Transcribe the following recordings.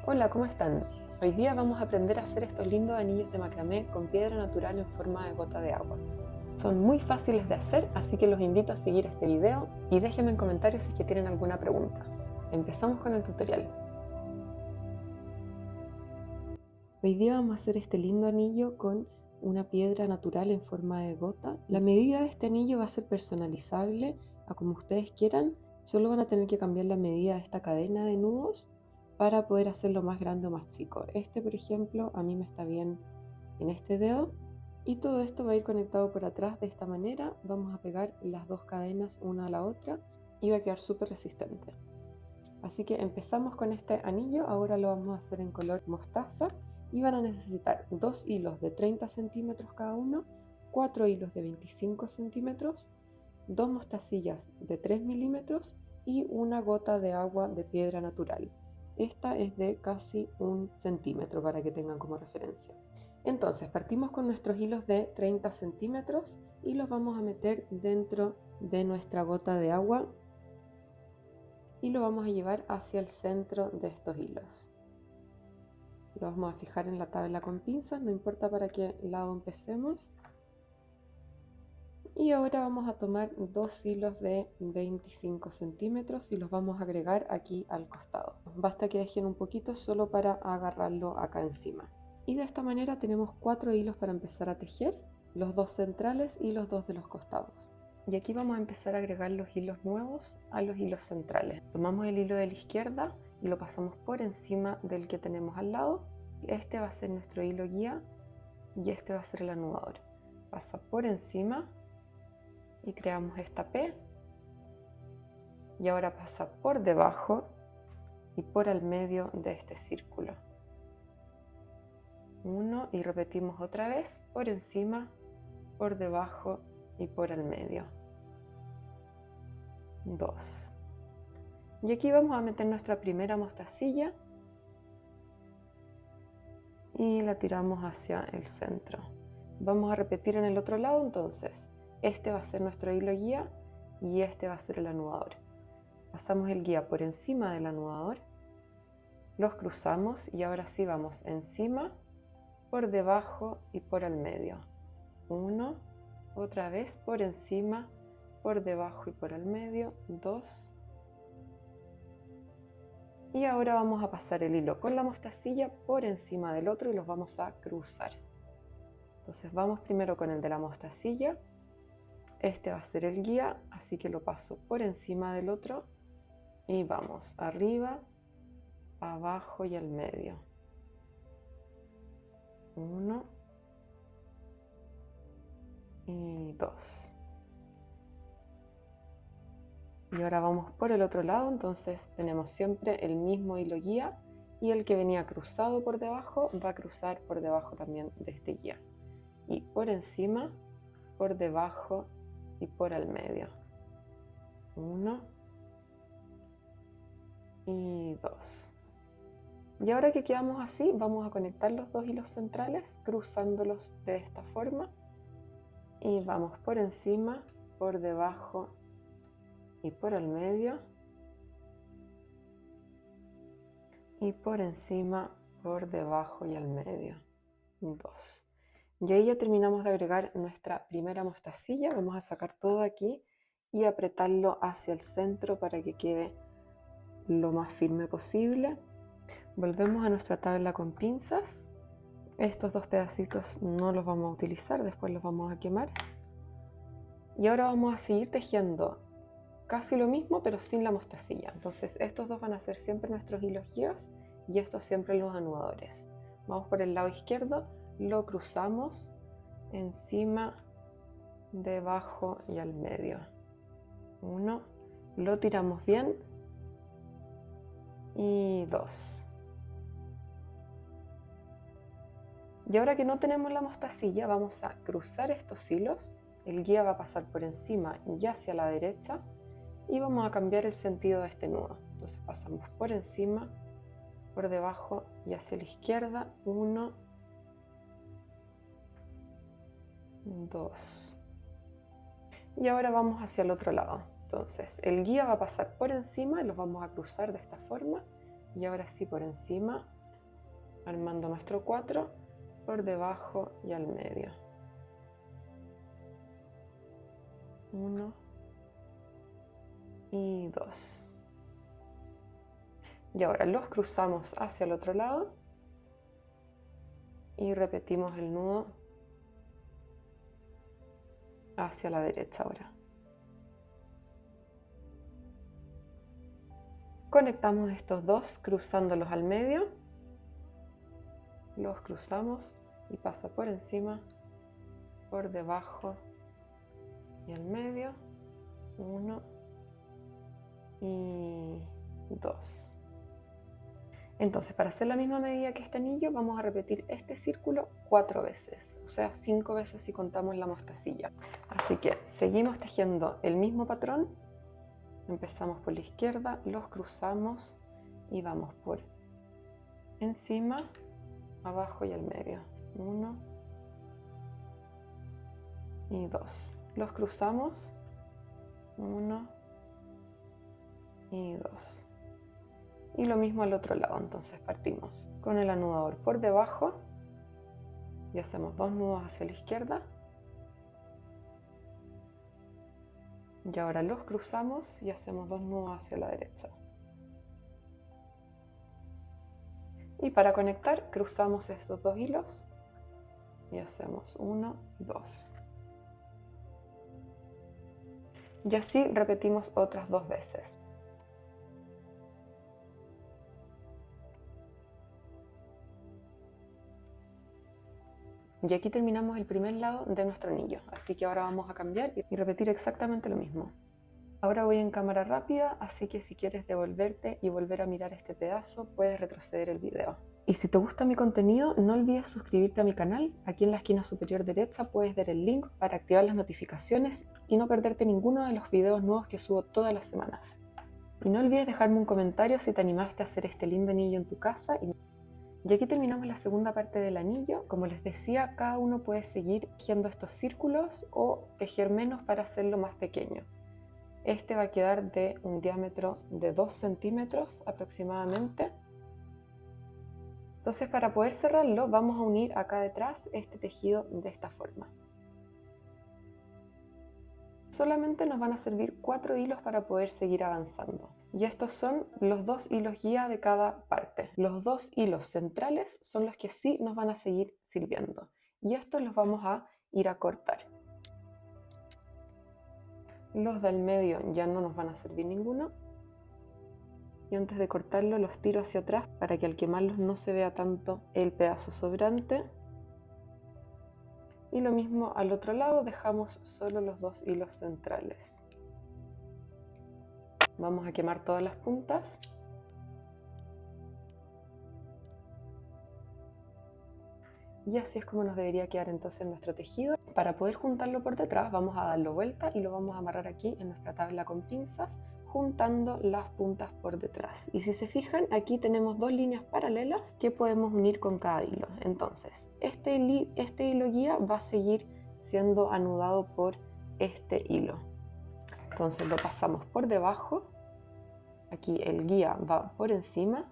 Hola, ¿cómo están? Hoy día vamos a aprender a hacer estos lindos anillos de macramé con piedra natural en forma de gota de agua. Son muy fáciles de hacer, así que los invito a seguir este video y déjenme en comentarios si es que tienen alguna pregunta. Empezamos con el tutorial. Hoy día vamos a hacer este lindo anillo con una piedra natural en forma de gota. La medida de este anillo va a ser personalizable a como ustedes quieran. Solo van a tener que cambiar la medida de esta cadena de nudos para poder hacerlo más grande o más chico. Este, por ejemplo, a mí me está bien en este dedo. Y todo esto va a ir conectado por atrás de esta manera. Vamos a pegar las dos cadenas una a la otra y va a quedar súper resistente. Así que empezamos con este anillo. Ahora lo vamos a hacer en color mostaza. Y van a necesitar 2 hilos de 30 centímetros cada uno, 4 hilos de 25 centímetros, 2 mostacillas de 3 milímetros y una gota de agua de piedra natural. Esta es de casi 1 centímetro para que tengan como referencia. Entonces partimos con nuestros hilos de 30 centímetros y los vamos a meter dentro de nuestra gota de agua y lo vamos a llevar hacia el centro de estos hilos. Lo vamos a fijar en la tabla con pinzas, no importa para qué lado empecemos. Y ahora vamos a tomar 2 hilos de 25 centímetros y los vamos a agregar aquí al costado. Basta que dejen un poquito solo para agarrarlo acá encima. Y de esta manera tenemos 4 hilos para empezar a tejer, los 2 centrales y los 2 de los costados. Y aquí vamos a empezar a agregar los hilos nuevos a los hilos centrales. Tomamos el hilo de la izquierda y lo pasamos por encima del que tenemos al lado. Este va a ser nuestro hilo guía y este va a ser el anudador. Pasa por encima y creamos esta P. Y ahora pasa por debajo y por el medio de este círculo. 1 y repetimos otra vez por encima, por debajo y por el medio. 2. Y aquí vamos a meter nuestra primera mostacilla y la tiramos hacia el centro. Vamos a repetir en el otro lado entonces. Este va a ser nuestro hilo guía y este va a ser el anudador. Pasamos el guía por encima del anudador, los cruzamos y ahora sí vamos encima, por debajo y por el medio. 1, otra vez por encima, por debajo y por el medio. 2. Y ahora vamos a pasar el hilo con la mostacilla por encima del otro y los vamos a cruzar. Entonces vamos primero con el de la mostacilla. Este va a ser el guía, así que lo paso por encima del otro y vamos arriba, abajo y al medio. 1 y 2. Y ahora vamos por el otro lado, entonces tenemos siempre el mismo hilo guía y el que venía cruzado por debajo va a cruzar por debajo también de este guía. Y por encima, por debajo y por el medio. 1 y 2. Y ahora que quedamos así, vamos a conectar los dos hilos centrales cruzándolos de esta forma. Y vamos por encima, por debajo y por el medio. Y por encima, por debajo y al medio. 2. Y ahí ya terminamos de agregar nuestra primera mostacilla. Vamos a sacar todo aquí y apretarlo hacia el centro para que quede lo más firme posible. Volvemos a nuestra tabla con pinzas. Estos dos pedacitos no los vamos a utilizar, después los vamos a quemar. Y ahora vamos a seguir tejiendo casi lo mismo, pero sin la mostacilla. Entonces estos dos van a ser siempre nuestros hilos guías y estos siempre los anudadores. Vamos por el lado izquierdo, lo cruzamos encima, debajo y al medio. 1, lo tiramos bien y 2. Y ahora que no tenemos la mostacilla, vamos a cruzar estos hilos. El guía va a pasar por encima y hacia la derecha y vamos a cambiar el sentido de este nudo. Entonces pasamos por encima, por debajo y hacia la izquierda. 1, 2. Y ahora vamos hacia el otro lado. Entonces el guía va a pasar por encima y los vamos a cruzar de esta forma Y ahora sí por encima, armando nuestro 4, por debajo y al medio. 1 y 2. Y ahora los cruzamos hacia el otro lado y repetimos el nudo hacia la derecha ahora. Conectamos estos dos cruzándolos al medio. Los cruzamos y pasa por encima, por debajo y al medio. 1 y 2. Entonces, para hacer la misma medida que este anillo, vamos a repetir este círculo 4 veces, o sea, 5 veces si contamos la mostacilla. Así que seguimos tejiendo el mismo patrón. Empezamos por la izquierda, los cruzamos y vamos por encima, abajo y al medio. 1 y 2. Los cruzamos. 1 y 2. Y lo mismo al otro lado. Entonces partimos con el anudador por debajo y hacemos 2 nudos hacia la izquierda. Y ahora los cruzamos y hacemos 2 nudos hacia la derecha. Y para conectar, cruzamos estos 2 hilos y hacemos 1 y 2. Y así repetimos otras 2 veces. Y aquí terminamos el primer lado de nuestro anillo, así que ahora vamos a cambiar y repetir exactamente lo mismo. Ahora voy en cámara rápida, así que si quieres devolverte y volver a mirar este pedazo, puedes retroceder el video. Y si te gusta mi contenido, no olvides suscribirte a mi canal. Aquí en la esquina superior derecha puedes ver el link para activar las notificaciones y no perderte ninguno de los videos nuevos que subo todas las semanas. Y no olvides dejarme un comentario si te animaste a hacer este lindo anillo en tu casa. Y aquí terminamos la segunda parte del anillo. Como les decía, cada uno puede seguir tejiendo estos círculos o tejer menos para hacerlo más pequeño. Este va a quedar de un diámetro de 2 centímetros aproximadamente. Entonces, para poder cerrarlo, vamos a unir acá detrás este tejido de esta forma. Solamente nos van a servir 4 hilos para poder seguir avanzando. Y estos son los 2 hilos guía de cada parte. Los 2 hilos centrales son los que sí nos van a seguir sirviendo. Y estos los vamos a ir a cortar. Los del medio ya no nos van a servir ninguno. Y antes de cortarlo los tiro hacia atrás para que al quemarlos no se vea tanto el pedazo sobrante. Y lo mismo al otro lado, dejamos solo los 2 hilos centrales. Vamos a quemar todas las puntas. Y así es como nos debería quedar entonces nuestro tejido. Para poder juntarlo por detrás vamos a darlo vuelta y lo vamos a amarrar aquí en nuestra tabla con pinzas, juntando las puntas por detrás. Y si se fijan, aquí tenemos 2 líneas paralelas que podemos unir con cada hilo. Entonces, este hilo guía va a seguir siendo anudado por este hilo. Entonces lo pasamos por debajo, aquí el guía va por encima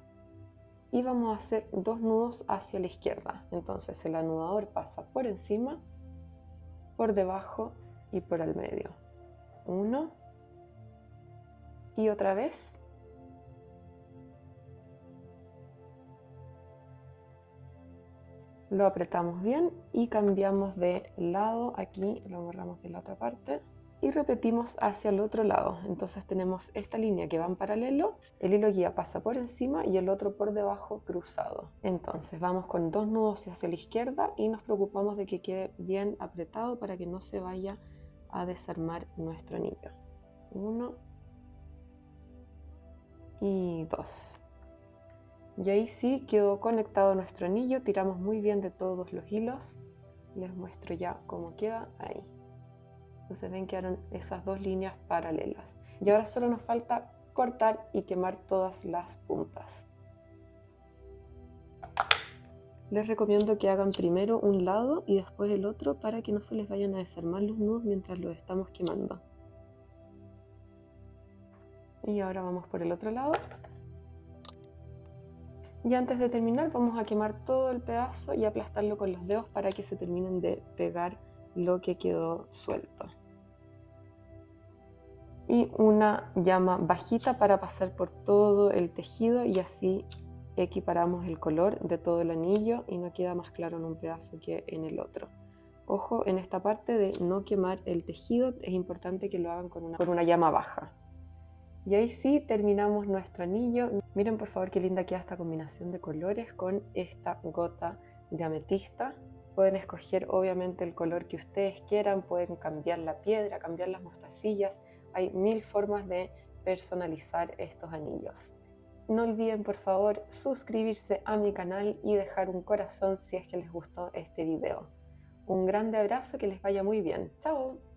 y vamos a hacer 2 nudos hacia la izquierda. Entonces el anudador pasa por encima, por debajo y por el medio. 1 y otra vez. Lo apretamos bien y cambiamos de lado. Aquí lo amarramos de la otra parte y repetimos hacia el otro lado. Entonces tenemos esta línea que va en paralelo, el hilo guía pasa por encima y el otro por debajo cruzado. Entonces vamos con 2 nudos hacia la izquierda y nos preocupamos de que quede bien apretado para que no se vaya a desarmar nuestro anillo. 1 y 2. Y ahí sí quedó conectado nuestro anillo, tiramos muy bien de todos los hilos. Les muestro ya cómo queda ahí. Entonces ven que quedaron esas 2 líneas paralelas. Y ahora solo nos falta cortar y quemar todas las puntas. Les recomiendo que hagan primero un lado y después el otro para que no se les vayan a desarmar los nudos mientras los estamos quemando. Y ahora vamos por el otro lado. Y antes de terminar vamos a quemar todo el pedazo y aplastarlo con los dedos para que se terminen de pegar lo que quedó suelto. Y una llama bajita para pasar por todo el tejido y así equiparamos el color de todo el anillo y no queda más claro en un pedazo que en el otro. Ojo en esta parte de no quemar el tejido, es importante que lo hagan con una llama baja. Y ahí sí terminamos nuestro anillo. Miren por favor qué linda queda esta combinación de colores con esta gota de ametista. Pueden escoger obviamente el color que ustedes quieran, pueden cambiar la piedra, cambiar las mostacillas. Hay 1000 formas de personalizar estos anillos. No olviden por favor suscribirse a mi canal y dejar un corazón si es que les gustó este video. Un grande abrazo, que les vaya muy bien. ¡Chao!